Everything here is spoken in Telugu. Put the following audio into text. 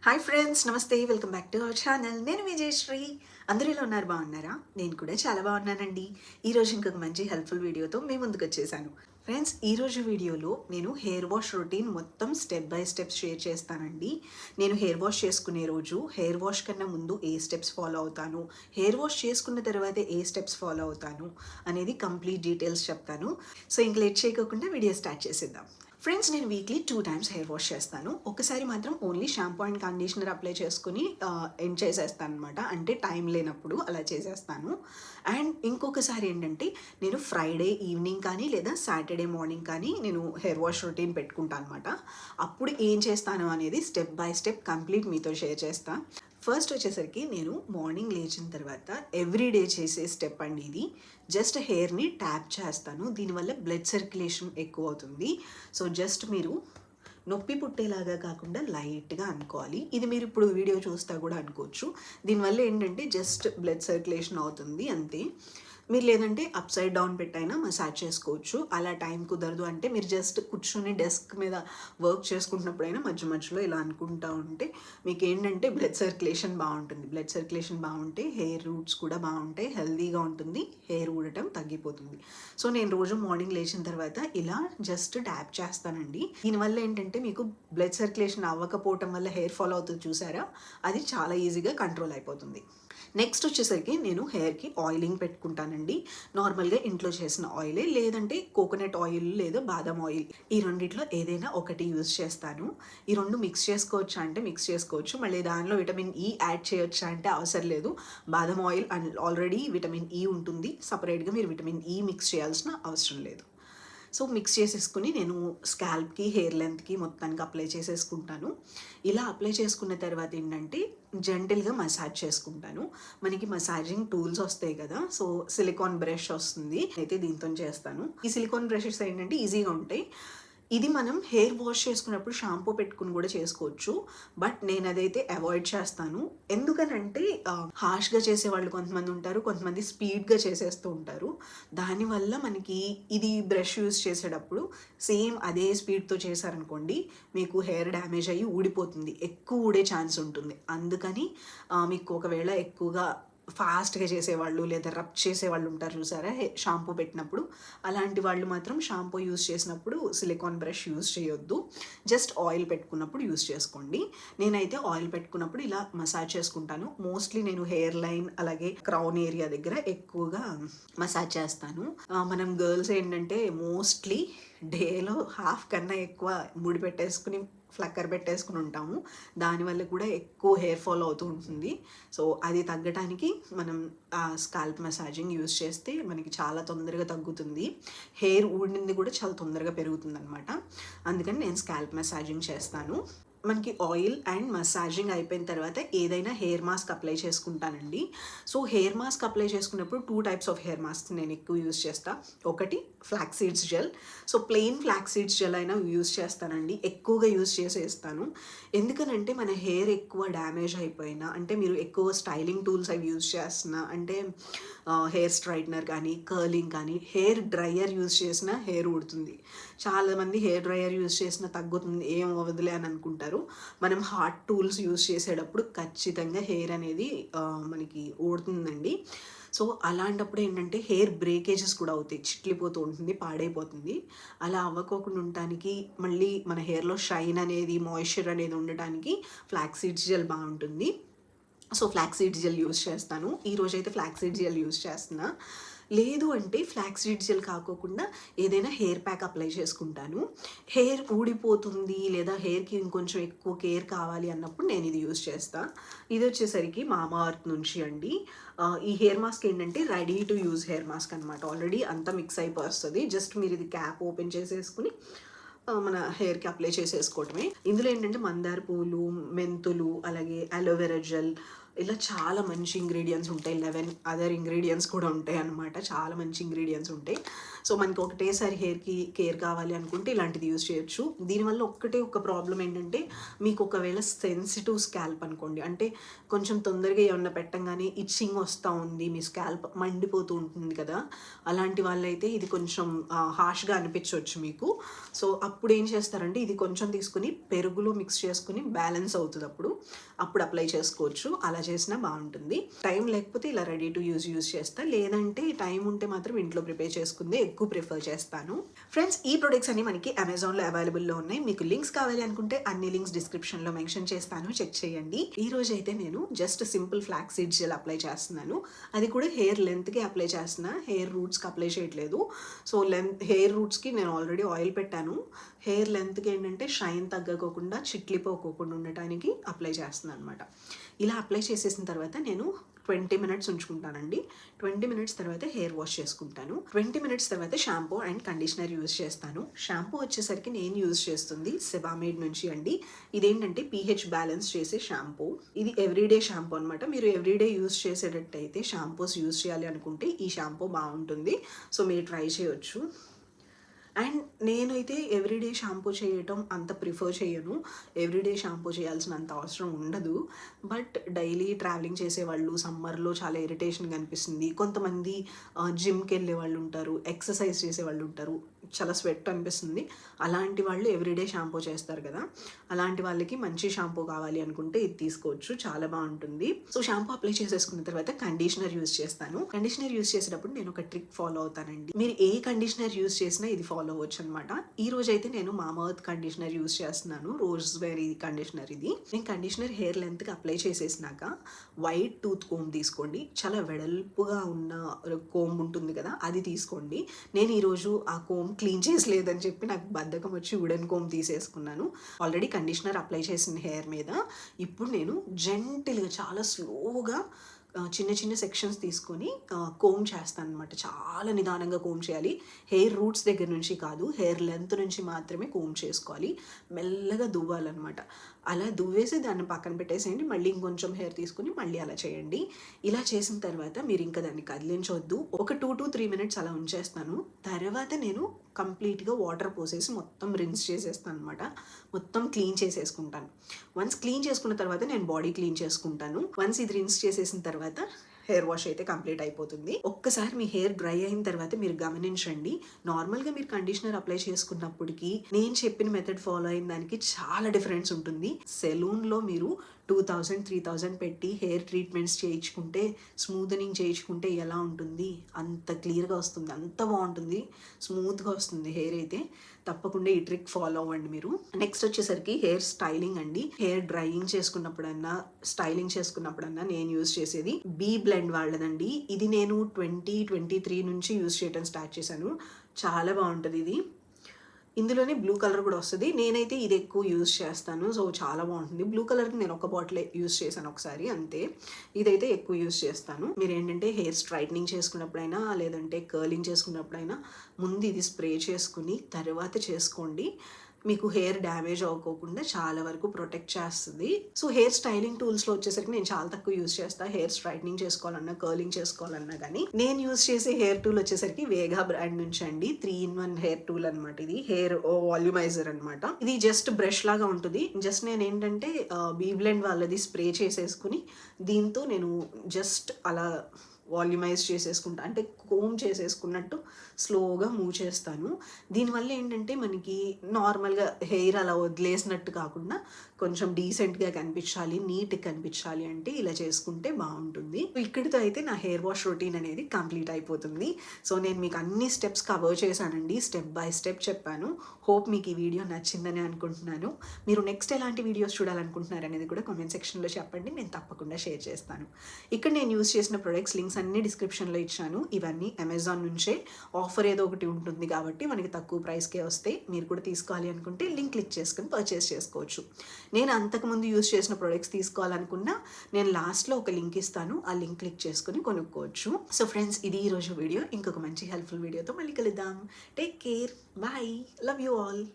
హాయ్ ఫ్రెండ్స్, నమస్తే. Welcome back to our channel. నేను విజయశ్రీ. అందరూ ఎలా ఉన్నారు? బాగున్నారా? నేను కూడా చాలా బాగున్నానండి. ఈరోజు ఇంకొక మంచి హెల్ప్ఫుల్ వీడియోతో మీ ముందుకు వచ్చేసాను. ఫ్రెండ్స్, ఈరోజు వీడియోలో నేను హెయిర్ వాష్ రొటీన్ మొత్తం స్టెప్ బై స్టెప్ షేర్ చేస్తానండి. నేను హెయిర్ వాష్ చేసుకునే రోజు, హెయిర్ వాష్ కన్నా ముందు ఏ స్టెప్స్ ఫాలో అవుతాను, హెయిర్ వాష్ చేసుకున్న తర్వాత ఏ స్టెప్స్ ఫాలో అవుతాను అనేది కంప్లీట్ డీటెయిల్స్ చెప్తాను. సో ఇంక లేట్ చేయకుండా వీడియో స్టార్ట్ చేసేద్దాం. ఫ్రెండ్స్, నేను వీక్లీ 2 టైమ్స్ హెయిర్ వాష్ చేస్తాను. ఒకసారి మాత్రం only shampoo and conditioner apply చేసుకుని ఎండ్ చేసేస్తాను అనమాట. అంటే టైం లేనప్పుడు అలా చేసేస్తాను. అండ్ ఇంకొకసారి ఏంటంటే, నేను ఫ్రైడే ఈవినింగ్ కానీ లేదా సాటర్డే మార్నింగ్ కానీ నేను హెయిర్ వాష్ రొటీన్ పెట్టుకుంటాను అనమాట. అప్పుడు ఏం చేస్తాను అనేది స్టెప్ బై స్టెప్ కంప్లీట్ మీతో షేర్ చేస్తాను. ఫస్ట్ వచ్చేసరికి నేను మార్నింగ్ లేచిన తర్వాత ఎవ్రీడే చేసే స్టెప్ అండి ఇది. జస్ట్ హెయిర్ని ట్యాప్ చేస్తాను. దీనివల్ల బ్లడ్ సర్క్యులేషన్ ఎక్కువ అవుతుంది. సో జస్ట్ మీరు నొప్పి పుట్టేలాగా కాకుండా లైట్గా అనుకోవాలి. ఇది మీరు ఇప్పుడు వీడియో చూస్తా కూడా అనుకోవచ్చు. దీనివల్ల ఏంటంటే జస్ట్ బ్లడ్ సర్క్యులేషన్ అవుతుంది అంతే. మీరు లేదంటే అప్ సైడ్ డౌన్ పెట్టైనా మసాజ్ చేసుకోవచ్చు. అలా టైం కుదరదు అంటే మీరు జస్ట్ కూర్చొని డెస్క్ మీద వర్క్ చేసుకుంటున్నప్పుడైనా మధ్య మధ్యలో ఇలా అనుకుంటూ ఉంటే మీకు ఏంటంటే బ్లడ్ సర్క్యులేషన్ బాగుంటుంది. బ్లడ్ సర్క్యులేషన్ బాగుంటే హెయిర్ రూట్స్ కూడా బాగుంటాయి, హెల్తీగా ఉంటుంది, హెయిర్ ఊడటం తగ్గిపోతుంది. సో నేను రోజు మార్నింగ్ లేచిన తర్వాత ఇలా జస్ట్ ట్యాప్ చేస్తానండి. దీనివల్ల ఏంటంటే మీకు బ్లడ్ సర్క్యులేషన్ అవ్వకపోవటం వల్ల హెయిర్ ఫాల్ అవుతుంది చూసారా, అది చాలా ఈజీగా కంట్రోల్ అయిపోతుంది. నెక్స్ట్ వచ్చేసరికి నేను హెయిర్కి ఆయిలింగ్ పెట్టుకుంటానండి. నార్మల్గా ఇంట్లో చేసిన ఆయిలే, లేదంటే కోకోనట్ ఆయిల్ లేదా బాదం ఆయిల్, ఈ రెండిట్లో ఏదైనా ఒకటి యూజ్ చేస్తాను. ఈ రెండు మిక్స్ చేసుకోవచ్చా అంటే మిక్స్ చేసుకోవచ్చు. మళ్ళీ దానిలో విటమిన్ ఈ యాడ్ చేయొచ్చా అంటే అవసరం లేదు. బాదం ఆయిల్ ఆల్రెడీ విటమిన్ ఈ ఉంటుంది. సపరేట్గా మీరు విటమిన్ ఈ మిక్స్ చేయాల్సిన అవసరం లేదు. సో మిక్స్ చేసేసుకుని నేను స్కాల్ప్కి, హెయిర్ లెంత్కి మొత్తానికి అప్లై చేసేసుకుంటాను. ఇలా అప్లై చేసుకున్న తర్వాత ఏంటంటే జెంటిల్గా మసాజ్ చేసుకుంటాను. మనకి మసాజింగ్ టూల్స్ వస్తాయి కదా, సో సిలికాన్ బ్రష్ వస్తుంది, అయితే దీంతో చేస్తాను. ఈ సిలికాన్ బ్రషెస్ ఏంటంటే ఈజీగా ఉంటాయి. ఇది మనం హెయిర్ వాష్ చేసుకున్నప్పుడు షాంపూ పెట్టుకుని కూడా చేసుకోవచ్చు. బట్ నేను అదైతే అవాయిడ్ చేస్తాను. ఎందుకనంటే హార్ష్గా చేసేవాళ్ళు కొంతమంది ఉంటారు, కొంతమంది స్పీడ్గా చేసేస్తూ ఉంటారు. దానివల్ల మనకి ఇది బ్రష్ యూస్ చేసేటప్పుడు సేమ్ అదే స్పీడ్తో చేశారనుకోండి, మీకు హెయిర్ డ్యామేజ్ అయ్యి ఊడిపోతుంది, ఎక్కువ ఊడే ఛాన్స్ ఉంటుంది. అందుకని మీకు ఒకవేళ ఎక్కువగా ఫాస్ట్గా చేసేవాళ్ళు లేదా రబ్ చేసేవాళ్ళు ఉంటారు చూసారా షాంపూ పెట్టినప్పుడు, అలాంటి వాళ్ళు మాత్రం షాంపూ యూస్ చేసినప్పుడు సిలికాన్ బ్రష్ యూస్ చేయొద్దు. జస్ట్ ఆయిల్ పెట్టుకున్నప్పుడు యూస్ చేసుకోండి. నేనైతే ఆయిల్ పెట్టుకున్నప్పుడు ఇలా మసాజ్ చేసుకుంటాను. మోస్ట్లీ నేను హెయిర్ లైన్ అలాగే క్రౌన్ ఏరియా దగ్గర ఎక్కువగా మసాజ్ చేస్తాను. మనం గర్ల్స్ ఏంటంటే మోస్ట్లీ డేలో హాఫ్ కన్నా ఎక్కువ ముడి పెట్టేసుకుని ఫ్లక్కర్ పెట్టేసుకుని ఉంటాము. దానివల్ల కూడా ఎక్కువ హెయిర్ ఫాల్ అవుతూ ఉంటుంది. సో అది తగ్గటానికి మనం స్కాల్ప్ మసాజింగ్ యూస్ చేస్తే మనకి చాలా తొందరగా తగ్గుతుంది. హెయిర్ ఊడింది కూడా చాలా తొందరగా పెరుగుతుంది అనమాట. అందుకని నేను స్కాల్ప్ మసాజింగ్ చేస్తాను. మనకి ఆయిల్ అండ్ మసాజింగ్ అయిపోయిన తర్వాత ఏదైనా హెయిర్ మాస్క్ అప్లై చేసుకుంటానండి. సో హెయిర్ మాస్క్ అప్లై చేసుకున్నప్పుడు 2 టైప్స్ ఆఫ్ హెయిర్ మాస్క్ నేను ఎక్కువ యూజ్ చేస్తాను. ఒకటి flax seeds gel. So plain flax seeds gel అయినా యూజ్ చేస్తానండి, ఎక్కువగా యూజ్ చేసేస్తాను. ఎందుకనంటే మన హెయిర్ ఎక్కువ డ్యామేజ్ అయిపోయినా, అంటే మీరు ఎక్కువ స్టైలింగ్ టూల్స్ అవి యూజ్ చేస్తున్నా, అంటే హెయిర్ స్ట్రైట్నర్ కానీ కర్లింగ్ కానీ, హెయిర్ డ్రయర్ యూజ్ చేసినా హెయిర్ ఊడుతుంది. చాలామంది హెయిర్ డ్రయర్ యూజ్ చేసినా తగ్గుతుంది, ఏం అవ్వదులే అని అనుకుంటారు. మనం హార్డ్ టూల్స్ యూజ్ చేసేటప్పుడు ఖచ్చితంగా హెయిర్ అనేది మనకి ఊడుతుందండి. సో అలాంటప్పుడు ఏంటంటే హెయిర్ బ్రేకేజెస్ కూడా అవుతాయి, చిట్లిపోతూ ఉంటుంది, పాడైపోతుంది. అలా అవ్వకోకుండా ఉండటానికి, మళ్ళీ మన హెయిర్లో షైన్ అనేది, మాయిశ్చర్ అనేది ఉండటానికి ఫ్లాక్స్ సీడ్స్ జెల్ బాగుంటుంది. So flax seeds gel use చేస్తాను. ఈరోజైతే ఫ్లాక్స్ సీడ్స్ జెల్ యూజ్ చేస్తున్నా. లేదు అంటే ఫ్లాక్స్ సీడ్స్ జెల్ కాకోకుండా ఏదైనా హెయిర్ ప్యాక్ అప్లై చేసుకుంటాను. హెయిర్ ఊడిపోతుంది లేదా హెయిర్కి ఇంకొంచెం ఎక్కువ కేర్ కావాలి అన్నప్పుడు నేను ఇది యూజ్ చేస్తాను. ఇది వచ్చేసరికి మామా అర్త్ నుంచి అండి. ఈ హెయిర్ మాస్క్ ఏంటంటే ready to use hair mask అనమాట. ఆల్రెడీ అంతా మిక్స్ అయిపోతుంది. జస్ట్ మీరు ఇది క్యాప్ ఓపెన్ చేసేసుకుని మన హెయిర్కి అప్లై చేసేసుకోవటమే. ఇందులో ఏంటంటే మందార పూలు, మెంతులు, అలాగే అలోవెరా జెల్, ఇలా చాలా మంచి ఇంగ్రీడియంట్స్ ఉంటాయి. 11 అదర్ ఇంగ్రీడియంట్స్ కూడా ఉంటాయి అన్నమాట. చాలా మంచి ఇంగ్రీడియంట్స్ ఉంటాయి. సో మనకి ఒకటేసారి హెయిర్కి కేర్ కావాలి అనుకుంటే ఇలాంటిది యూజ్ చేయొచ్చు. దీనివల్ల ఒక్కటే ఒక ప్రాబ్లం ఏంటంటే, మీకు ఒకవేళ సెన్సిటివ్ స్కాల్ప్ అనుకోండి, అంటే కొంచెం తొందరగా ఏమన్నా పెట్టంగానే ఇచ్చింగ్ వస్తూ ఉంది, మీ స్కాల్ప్ మండిపోతూ ఉంటుంది కదా, అలాంటి వాళ్ళైతే ఇది కొంచెం హార్ష్గా అనిపించవచ్చు మీకు. సో అప్పుడు ఏం చేస్తారంటే, ఇది కొంచెం తీసుకుని పెరుగులో మిక్స్ చేసుకుని బ్యాలెన్స్ అవుతుంది, అప్పుడు అప్లై చేసుకోవచ్చు. అలా చేసినా బాగుంటుంది. టైం లేకపోతే ఇలా రెడీ టు యూజ్ చేస్తా, లేదంటే టైం ఉంటే మాత్రం ఇంట్లో ప్రిపేర్ చేసుకుందే ఎక్కువ ప్రిఫర్ చేస్తాను. ఫ్రెండ్స్, ఈ ప్రొడక్ట్స్ అన్ని మనకి అమెజాన్లో అవైలబుల్లో ఉన్నాయి. మీకు లింక్స్ కావాలి అనుకుంటే అన్ని లింక్స్ డిస్క్రిప్షన్లో మెన్షన్ చేస్తాను, చెక్ చేయండి. ఈ రోజు అయితే నేను just simple flax seed gel apply చేస్తున్నాను. అది కూడా హెయిర్ లెంత్కి అప్లై చేస్తున్నా, హెయిర్ రూట్స్కి అప్లై చేయట్లేదు. సో హెయిర్ రూట్స్కి నేను ఆల్రెడీ ఆయిల్ పెట్టాను. హెయిర్ లెంత్కి ఏంటంటే షైన్ తగ్గకోకుండా, చిట్లిపోకోకుండా ఉండటానికి అప్లై చేస్తున్నాను అనమాట. ఇలా అప్లై చేసేసిన తర్వాత నేను 20 మినిట్స్ ఉంచుకుంటానండి. 20 మినిట్స్ తర్వాత హెయిర్ వాష్ చేసుకుంటాను. 20 మినిట్స్ తర్వాత షాంపూ అండ్ కండిషనర్ యూజ్ చేస్తాను. షాంపూ వచ్చేసరికి నేను యూజ్ చేస్తుంది సెబామేడ్ నుంచి అండి. ఇదేంటంటే pH బ్యాలెన్స్ చేసే షాంపూ. ఇది ఎవ్రీడే షాంపూ అనమాట. మీరు ఎవ్రీడే యూజ్ చేసేటట్టయితే, షాంపూస్ యూజ్ చేయాలి అనుకుంటే ఈ షాంపూ బాగుంటుంది. సో మీరు ట్రై చేయొచ్చు. అండ్ నేనైతే ఎవ్రీడే షాంపూ చేయటం అంత ప్రిఫర్ చేయను. ఎవ్రీడే షాంపూ చేయాల్సినంత అవసరం ఉండదు. బట్ డైలీ ట్రావెలింగ్ చేసేవాళ్ళు, సమ్మర్లో చాలా ఇరిటేషన్గా అనిపిస్తుంది. కొంతమంది జిమ్కి వెళ్ళే వాళ్ళు ఉంటారు, ఎక్సర్సైజ్ చేసేవాళ్ళు ఉంటారు, చాలా స్వెట్ అనిపిస్తుంది. అలాంటి వాళ్ళు ఎవ్రీడే షాంపూ చేస్తారు కదా, అలాంటి వాళ్ళకి మంచి షాంపూ కావాలి అనుకుంటే ఇది తీసుకోవచ్చు, చాలా బాగుంటుంది. సో షాంపూ అప్లై చేసేసుకున్న తర్వాత కండిషనర్ యూజ్ చేస్తాను. కండిషనర్ యూజ్ చేసేటప్పుడు నేను ఒక ట్రిక్ ఫాలో అవుతానండి. మీరు ఏ కండిషనర్ యూజ్ చేసినా ఇది ఫాలో అవ్వచ్చు అనమాట. ఈ రోజు అయితే నేను మామా ఎర్త్ కండిషనర్ యూజ్ చేస్తున్నాను, రోజ్ బెర్రీ కండిషనర్. ఇది నేను కండిషనర్ హెయిర్ లెంత్కి అప్లై చేసేసినాక వైట్ టూత్ కోమ్ తీసుకోండి. చాలా వెడల్పుగా ఉన్న కోమ్ ఉంటుంది కదా, అది తీసుకోండి. నేను ఈరోజు ఆ కోమ్ క్లీన్ చేసలేదని చెప్పి నాకు బద్ధకం వచ్చి వుడెన్ కోమ్ తీసేసుకున్నాను. ఆల్రెడీ కండిషనర్ అప్లై చేసిన హెయిర్ మీద ఇప్పుడు నేను జెంటిల్గా, చాలా స్లోగా చిన్న చిన్న సెక్షన్స్ తీసుకొని కోమ్ చేస్తాను అనమాట. చాలా నిదానంగా కోమ్ చేయాలి. హెయిర్ రూట్స్ దగ్గర నుంచి కాదు, హెయిర్ లెంత్ నుంచి మాత్రమే కోమ్ చేసుకోవాలి. మెల్లగా దువ్వాలన్నమాట. అలా దువ్వేసి దాన్ని పక్కన పెట్టేసేయండి. మళ్ళీ ఇంకొంచెం హెయిర్ తీసుకుని మళ్ళీ అలా చేయండి. ఇలా చేసిన తర్వాత మీరు ఇంకా దాన్ని కదిలించవద్దు. ఒక 2 to 3 మినిట్స్ అలా ఉంచేస్తాను. తర్వాత నేను కంప్లీట్గా వాటర్ పోసేసి మొత్తం రిన్స్ చేసేస్తాను అనమాట. మొత్తం క్లీన్ చేసేసుకుంటాను. వన్స్ క్లీన్ చేసుకున్న తర్వాత నేను బాడీ క్లీన్ చేసుకుంటాను. వన్స్ ఇది రిన్స్ చేసేసిన తర్వాత హెయిర్ వాష్ అయితే కంప్లీట్ అయిపోతుంది. ఒక్కసారి మీ హెయిర్ డ్రై అయిన తర్వాత మీరు గమనించండి, నార్మల్గా మీరు కండిషనర్ అప్లై చేసుకున్నప్పటికీ నేను చెప్పిన మెథడ్ ఫాలో అయిన దానికి చాలా డిఫరెన్స్ ఉంటుంది. సెలూన్లో మీరు 2000, 3000 పెట్టి హెయిర్ ట్రీట్మెంట్స్ చేయించుకుంటే, స్మూదనింగ్ చేయించుకుంటే ఎలా ఉంటుంది, అంత క్లియర్గా వస్తుంది, అంత బాగుంటుంది, స్మూత్గా వస్తుంది హెయిర్ అయితే. తప్పకుండా ఈ ట్రిక్ ఫాలో అవ్వండి మీరు. నెక్స్ట్ వచ్చేసరికి హెయిర్ స్టైలింగ్ అండి. హెయిర్ డ్రైయింగ్ చేసుకున్నప్పుడన్నా, స్టైలింగ్ చేసుకున్నప్పుడన్నా నేను యూజ్ చేసేది బీ బ్లెండ్ వాళ్ళదండి. ఇది నేను 2023 నుంచి యూజ్ చేయడం స్టార్ట్ చేశాను. చాలా బాగుంటుంది ఇది. ఇందులోనే బ్లూ కలర్ కూడా వస్తుంది. నేనైతే ఇది ఎక్కువ యూజ్ చేస్తాను. సో చాలా బాగుంటుంది. బ్లూ కలర్కి నేను ఒక బాటిల్ యూజ్ చేశాను ఒకసారి, అంతే. ఇదైతే ఎక్కువ యూజ్ చేస్తాను. మీరు ఏంటంటే హెయిర్ స్ట్రైట్నింగ్ చేసుకున్నప్పుడైనా, లేదంటే కర్లింగ్ చేసుకున్నప్పుడైనా ముందు ఇది స్ప్రే చేసుకుని తర్వాత చేసుకోండి. మీకు హెయిర్ డ్యామేజ్ అవ్వకోకుండా చాలా వరకు ప్రొటెక్ట్ చేస్తుంది. సో హెయిర్ స్టైలింగ్ టూల్స్లో వచ్చేసరికి నేను చాలా తక్కువ యూజ్ చేస్తాను. హెయిర్ స్ట్రైట్నింగ్ చేసుకోవాలన్నా, కర్లింగ్ చేసుకోవాలన్నా కానీ నేను యూజ్ చేసే హెయిర్ టూల్ వచ్చేసరికి వేగా బ్రాండ్ నుంచి అండి. 3-in-1 హెయిర్ టూల్ అనమాట ఇది. హెయిర్ వాల్యూమైజర్ అనమాట. ఇది జస్ట్ బ్రష్ లాగా ఉంటుంది. జస్ట్ నేను ఏంటంటే బీ బ్లెండ్ వాళ్ళది స్ప్రే చేసేసుకుని దీంతో నేను జస్ట్ అలా వాల్యూమైజ్ చేసేసుకుంటా, అంటే కోమ్ చేసేసుకున్నట్టు స్లోగా మూవ్ చేస్తాను. దీనివల్ల ఏంటంటే మనకి నార్మల్గా హెయిర్ అలా వదిలేసినట్టు కాకుండా కొంచెం డీసెంట్గా కనిపించాలి, నీట్గా కనిపించాలి అంటే ఇలా చేసుకుంటే బాగుంటుంది. ఇక్కడితో అయితే నా హెయిర్ వాష్ రొటీన్ అనేది కంప్లీట్ అయిపోతుంది. సో నేను మీకు అన్ని స్టెప్స్ కవర్ చేశానండి, స్టెప్ బై స్టెప్ చెప్పాను. హోప్ మీకు ఈ వీడియో నచ్చిందని అనుకుంటున్నాను. మీరు నెక్స్ట్ ఎలాంటి వీడియోస్ చూడాలనుకుంటున్నారు అనేది కూడా కామెంట్ సెక్షన్లో చెప్పండి, నేను తప్పకుండా షేర్ చేస్తాను. ఇక్కడ నేను యూజ్ చేసిన ప్రొడక్ట్స్ లింక్స్ అన్ని డిస్క్రిప్షన్లో ఇచ్చాను. ఇవన్నీ అమెజాన్ నుంచే. ఆఫర్ ఏదో ఒకటి ఉంటుంది కాబట్టి మనకి తక్కువ ప్రైస్కే వస్తాయి. మీరు కూడా తీసుకోవాలి అనుకుంటే లింక్ క్లిక్ చేసుకుని పర్చేస్ చేసుకోవచ్చు. నేను అంతకుముందు యూజ్ చేసిన ప్రొడక్ట్స్ తీసుకోవాలనుకున్నా నేను లాస్ట్లో ఒక లింక్ ఇస్తాను, ఆ లింక్ క్లిక్ చేసుకుని కొనుక్కోవచ్చు. సో ఫ్రెండ్స్, ఇది ఈరోజు వీడియో. ఇంకొక మంచి హెల్ప్ఫుల్ వీడియోతో మళ్ళీ కలుద్దాం. Take care, bye, love you all.